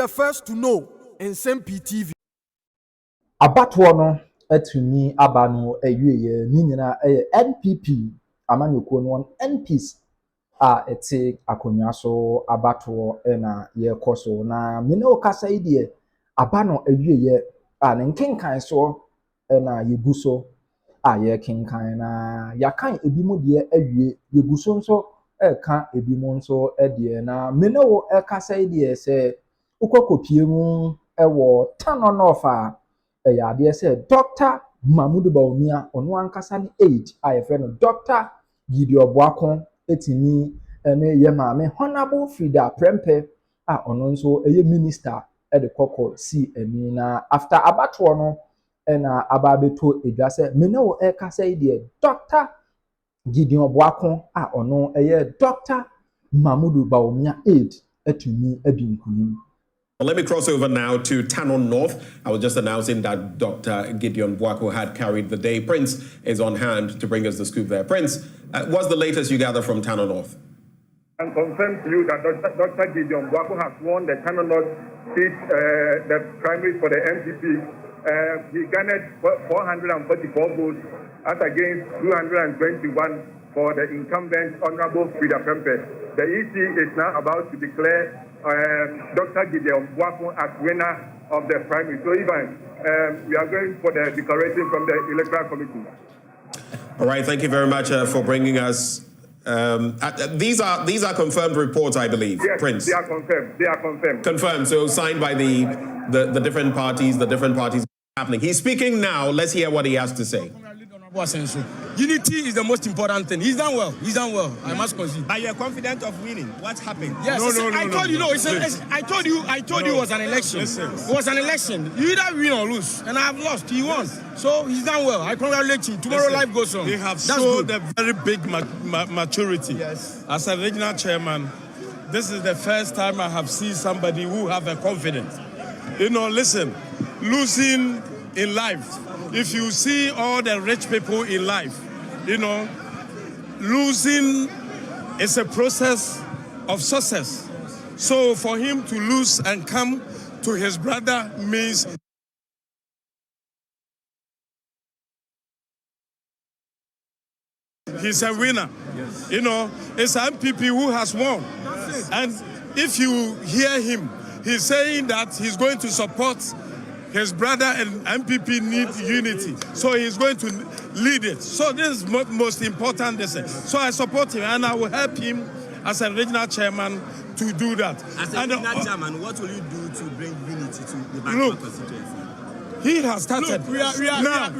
the first to know. Nsem-Pii TV. Abatoɔ no atumi aba no awie ni nyina NPP amanyɔkuo no NPs a ɛte akonnwa so abatoɔ na yɛkɔ so na mene okasa yi deɛ aba no awie a ne nkenkan so na yɛgu so a yɛkenkan na yɛakan ebi mu deɛ awie yɛgu so nso ɛka ebi mu nso deɛ na mene wo ɛkasa yi deɛ sɛ wokɔkɔpie mu ɛwɔ Tano North a adeɛ sɛ Dr. Bawumia ɔno ankasa ne Aide a yɛfrɛ no Dr. Boako etimi ne yɛ maame Honorable Frida Prempeh a ɔno nso ɛyɛ minister de kɔkɔ si ani na after abatoɔ no na aba abɛto edwa sɛ mene wo ɛkasa yi deɛ Dr. Boako a ɔno ɛyɛ Dr. Bawumia Aide etimi adi nkunim. Let me cross over now to Tano North. I was just announcing that Dr. Boako had carried the day. Prince is on hand to bring us the scoop there. Prince, what's the latest you gather from Tano North? I confirm to you that Dr. Boako has won the Tano North seat, the primary for the MPP. He garnered 444 votes as against 221 for the incumbent Honorable Frida Prempeh. The EC is now about to declare Dr. Boako as winner of the primary. So, Ivan, we are going for the declaration from the Electoral Committee. All right, thank you very much for bringing us. These are confirmed reports, I believe. Yes, Prince. They are confirmed. They are confirmed. Confirmed. So signed by the different parties. The different parties happening. He's speaking now. Let's hear what he has to say. Unity is the most important thing. He's done well. He's done well. I must concede. But you're confident of winning. What happened? Yes. I told you. I told you it was an election. It was an election. You either win or lose, and I have lost. He won. So he's done well. I congratulate him. Tomorrow life goes on. They have showed a very big maturity. Yes. As a regional chairman, this is the first time I have seen somebody who have a confidence. You know, listen, losing in life. If you see all the rich people in life, you know, losing is a process of success. So for him to lose and come to his brother means he's a winner. Yes. You know, it's an MPP who has won. And if you hear him, he's saying that he's going to support his brother, and MPP need unity. So he's going to lead it. So this is most important. So I support him, and I will help him as a regional chairman to do that. As a regional chairman, what will you do to bring unity to the Bantama constituency? He has started. Look, we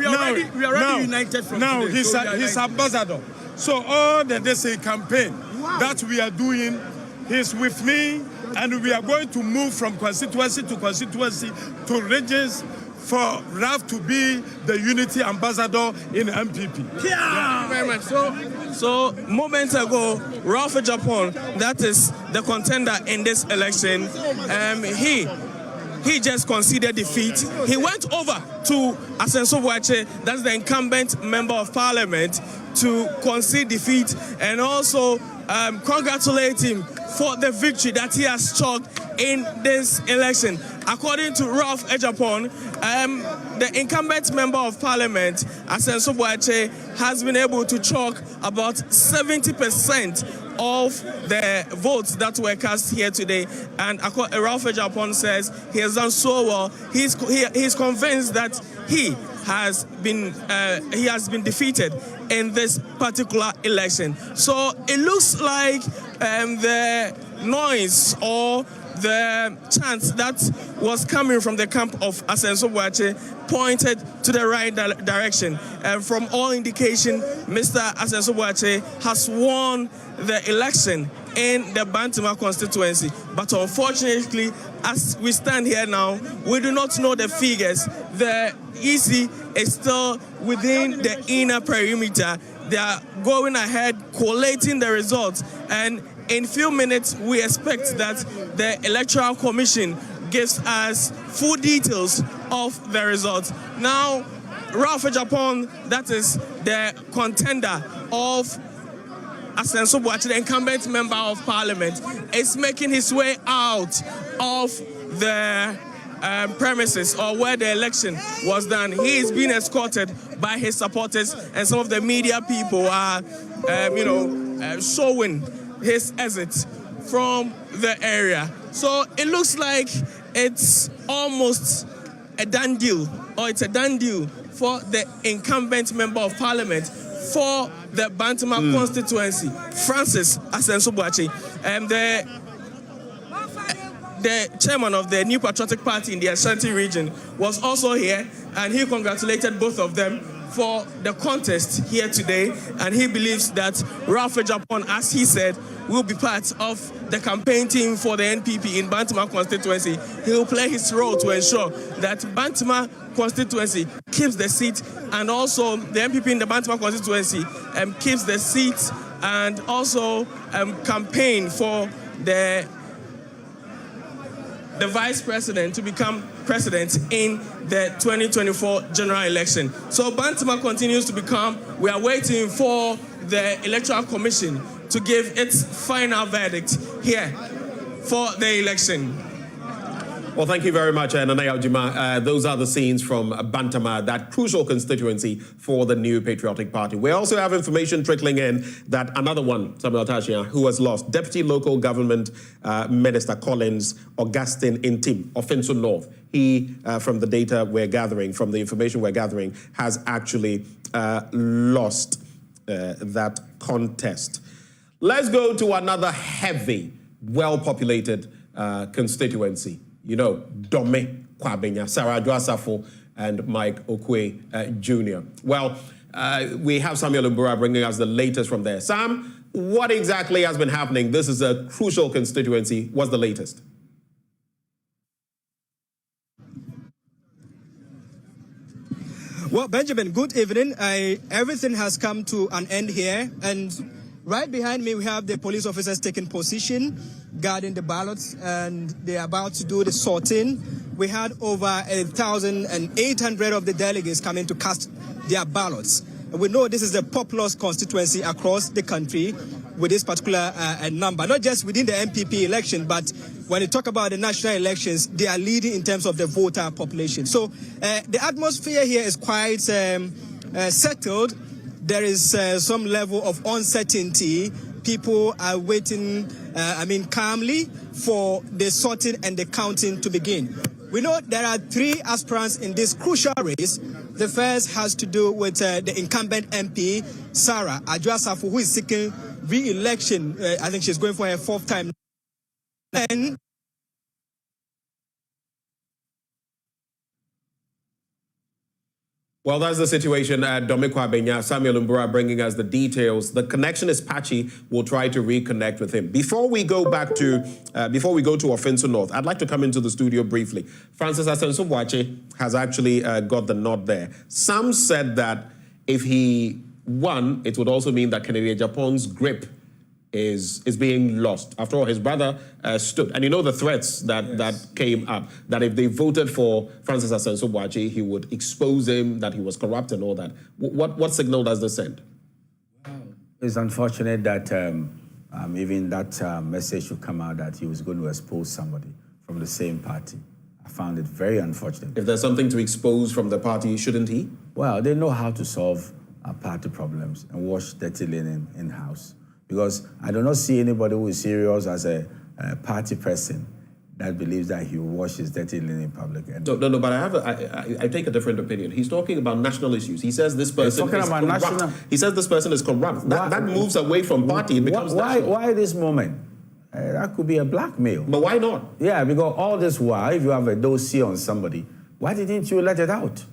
are already united from now today. He's ambassador. So all the campaign that we are doing, he's with me. And we are going to move from constituency to regions for Ralph to be the unity ambassador in MPP. Yeah. Very much. So moments ago, Ralph Japan, that is the contender in this election, he just conceded defeat. He went over to Nsem-Pii, that's the incumbent member of parliament, to concede defeat and also congratulate him for the victory that he has chalked in this election. According to Ralph Ejapon, the incumbent member of parliament, Nsem-Pii, has been able to chalk about 70% of the votes that were cast here today. And Ralph Ejapon says he has done so well. He's convinced that he has been defeated in this particular election. So it looks like the noise or the chant that was coming from the camp of Nsem-Pii pointed to the right direction. From all indication, Mr. Nsem-Pii has won the election in the Bantama constituency. But unfortunately, as we stand here now, we do not know the figures. The EC is still within the inner perimeter. They are going ahead, collating the results, and in few minutes, we expect that the Electoral Commission gives us full details of the results. Now, Ralph Japan, that is the contender of Asenso Boakye, the incumbent member of parliament, is making his way out of the premises or where the election was done. He is being escorted by his supporters, and some of the media people are, showing his exit from the area. So it looks like it's almost a done deal, or it's a done deal for the incumbent member of parliament for the Bantama constituency, Francis Asenso Boakye, and the chairman of the New Patriotic Party in the Ashanti region was also here, and he congratulated both of them for the contest here today, and he believes that Ralph Japan, as he said, will be part of the campaign team for the NPP in Bantama constituency. He will play his role to ensure that Bantama constituency keeps the seat, and also the NPP in the Bantama constituency keeps the seat, and also campaign for the vice president to become president in the 2024 general election. So Bantama continues to become, we are waiting for the Electoral Commission to give its final verdict here for the election. Well, thank you very much, Nana Yaujima. Those are the scenes from Bantama, that crucial constituency for the New Patriotic Party. We also have information trickling in that another one, Samuel Tashia, who has lost, Deputy Local Government Minister Collins Augustine Nsem-Pii of Nsem North. He, from the data we're gathering, from the information we're gathering, has actually lost that contest. Let's go to another heavy, well-populated constituency. You know, Dome-Kwabenya, Sarah Adwasafo, and Mike Okwe Jr. Well, we have Samuel Mbura bringing us the latest from there. Sam, what exactly has been happening? This is a crucial constituency. What's the latest? Well, Benjamin, good evening. Everything has come to an end here, and right behind me we have the police officers taking position, guarding the ballots, and they're about to do the sorting. We had over 1,800 of the delegates coming to cast their ballots. And we know this is a populous constituency across the country with this particular number, not just within the MPP election, but when you talk about the national elections, they are leading in terms of the voter population. So the atmosphere here is quite settled. There is some level of uncertainty. People are waiting, calmly for the sorting and the counting to begin. We know there are three aspirants in this crucial race. The first has to do with the incumbent MP, Sarah Adwasafo, who is seeking re-election. I think she's going for her fourth time. And well, that's the situation at Dome-Kwabenya. Samuel Mbura bringing us the details. The connection is patchy. We'll try to reconnect with him. Before we go to Nsem North, I'd like to come into the studio briefly. Francis Asenso Boakye has actually got the nod there. Some said that if he won, it would also mean that Kennedy Japan's grip is being lost. After all, his brother stood. And you know the threats that came up, that if they voted for Francis Asenso Boakye, he would expose him, that he was corrupt and all that. What signal does this send? Well, it's unfortunate that even that message should come out that he was going to expose somebody from the same party. I found it very unfortunate. If there's something to expose from the party, shouldn't he? Well, they know how to solve party problems and wash dirty linen in-house. Because I do not see anybody who is serious as a party person that believes that he will wash his dirty linen in public. No, but I take a different opinion. He's talking about national issues. He says this person is corrupt. He says this person is corrupt. That moves away from party. It becomes national. Why this moment? That could be a blackmail. But why not? Yeah, because all this while, if you have a dossier on somebody, why didn't you let it out?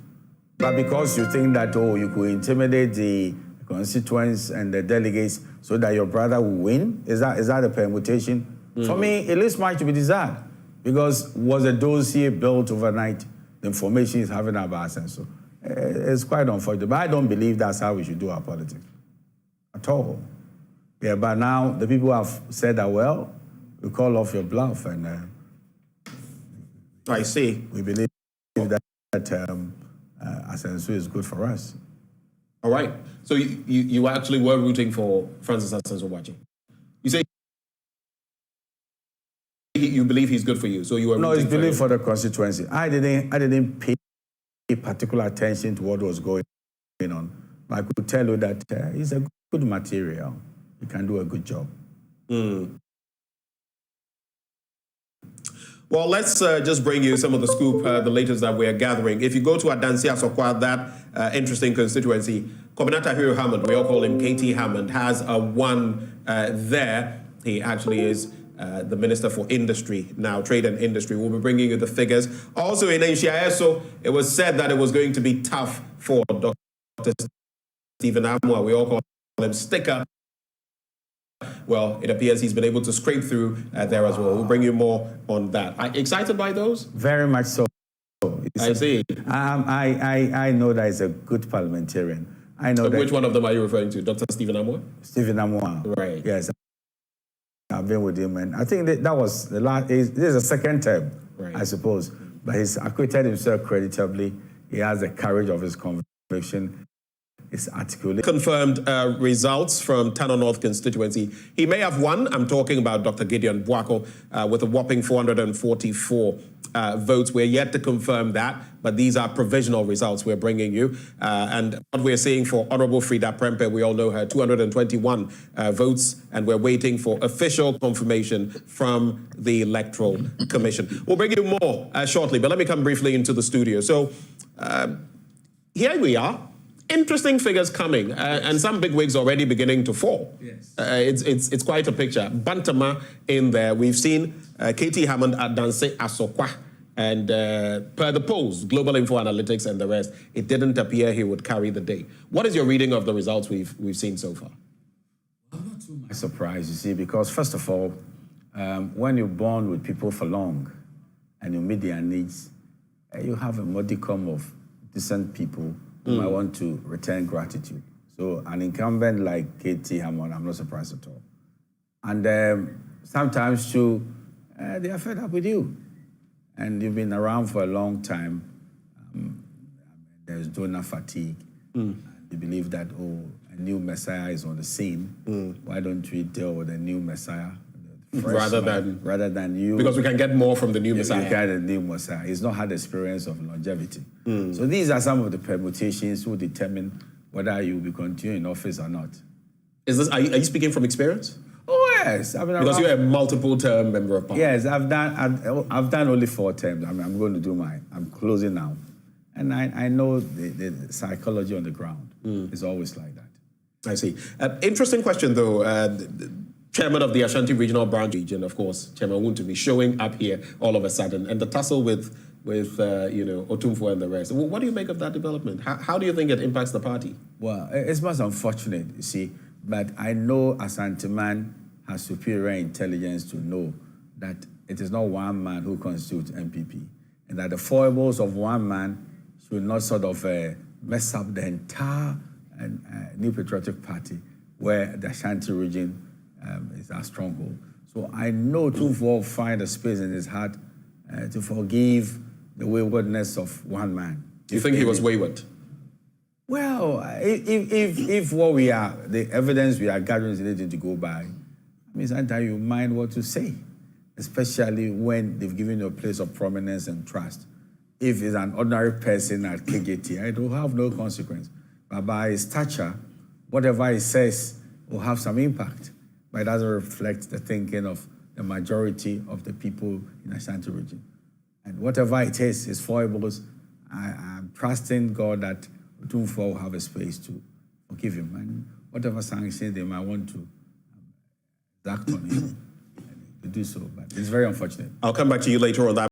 But because you think that, you could intimidate the constituents and the delegates so that your brother will win? Is that a permutation? For me, it leaves much to be desired. Because was a dossier built overnight? The information is having about sense. So it's quite unfortunate. But I don't believe that's how we should do our politics at all. Yeah, but now the people have said that, well, we call off your bluff, and I see. We believe that Asenso is good for us. All right. So you actually were rooting for Francis Asensio-Boakye. You say you believe he's good for you, so you were No, rooting it's belief for the constituency. I didn't pay particular attention to what was going on. But I could tell you that he's a good material. He can do a good job. Well, let's just bring you some of the scoop, the latest that we're gathering. If you go to Adansi Asokwa, that interesting constituency, Kombinata Hero Hammond, we all call him KT Hammond, has a one there. He actually is the Minister for Industry, now Trade and Industry. We'll be bringing you the figures. Also in Nshiaeso, it was said that it was going to be tough for Dr. Stephen Amwa, we all call him Sticker. Well, it appears he's been able to scrape through there as well. We'll bring you more on that. Are you excited by those? Very much so. I see. I know that he's a good parliamentarian. I know that. Which one of them are you referring to? Dr. Stephen Amwa? Stephen Amwa. Right. Yes. I've been with him, and I think that was the last. This is the second term, right, I suppose. But he's acquitted himself creditably. He has the courage of his conviction. It's articulate. Confirmed results from Tano North constituency. He may have won. I'm talking about Dr. Gideon Boakye with a whopping 444 votes. We're yet to confirm that, but these are provisional results we're bringing you. And what we're seeing for Honorable Frida Prempeh, we all know her, 221 votes, and we're waiting for official confirmation from the Electoral Commission. We'll bring you more shortly, but let me come briefly into the studio. So here we are. Interesting figures coming, and some big wigs already beginning to fall. Yes. It's quite a picture. Bantama in there. We've seen KT Hammond at Adansi Asokwa, and per the polls, Global Info Analytics and the rest, it didn't appear he would carry the day. What is your reading of the results we've seen so far? I'm not too much surprised, you see, because first of all, when you bond with people for long and you meet their needs, you have a modicum of decent people who might want to return gratitude. So an incumbent like KT Hammond, I'm not surprised at all. And sometimes too, they are fed up with you. And you've been around for a long time. There's donor fatigue. And you believe that, a new Messiah is on the scene. Why don't we deal with a new Messiah? Rather than you. Because we can get more from the new Messiah. You get a new Messiah. He's not had experience of longevity. So these are some of the permutations who determine whether you will be continuing in office or not. Are you speaking from experience? Oh, yes. I mean, because you're a multiple-term member of parliament. Yes, I've done only 4 terms. I mean, I'm going to do I'm closing now. And I know the psychology on the ground is always like that. I see. Interesting question, though. Chairman of the Ashanti Regional Branch region, of course, Chairman Wontumi, showing up here all of a sudden, and the tussle with Otumfuo and the rest. What do you make of that development? How do you think it impacts the party? Well, it's most unfortunate, you see, but I know Asante man has superior intelligence to know that it is not one man who constitutes MPP, and that the foibles of one man should not sort of mess up the entire New Patriotic Party, where the Ashanti region is our stronghold. So I know Otumfuo will find a space in his heart to forgive the waywardness of one man. Do you think he was wayward? Well, if what the evidence we are gathering is anything to go by, I mean, sometimes you mind what to say, especially when they've given you a place of prominence and trust. If it's an ordinary person at KGT, it will have no consequence. But by his stature, whatever he says will have some impact. But it doesn't reflect the thinking of the majority of the people in the Ashanti region. And whatever it is, his foibles, I'm trusting God that Otumfuo will have a space to forgive him. And whatever sanctions they might want to act on him, to do so. But it's very unfortunate. I'll come back to you later on that.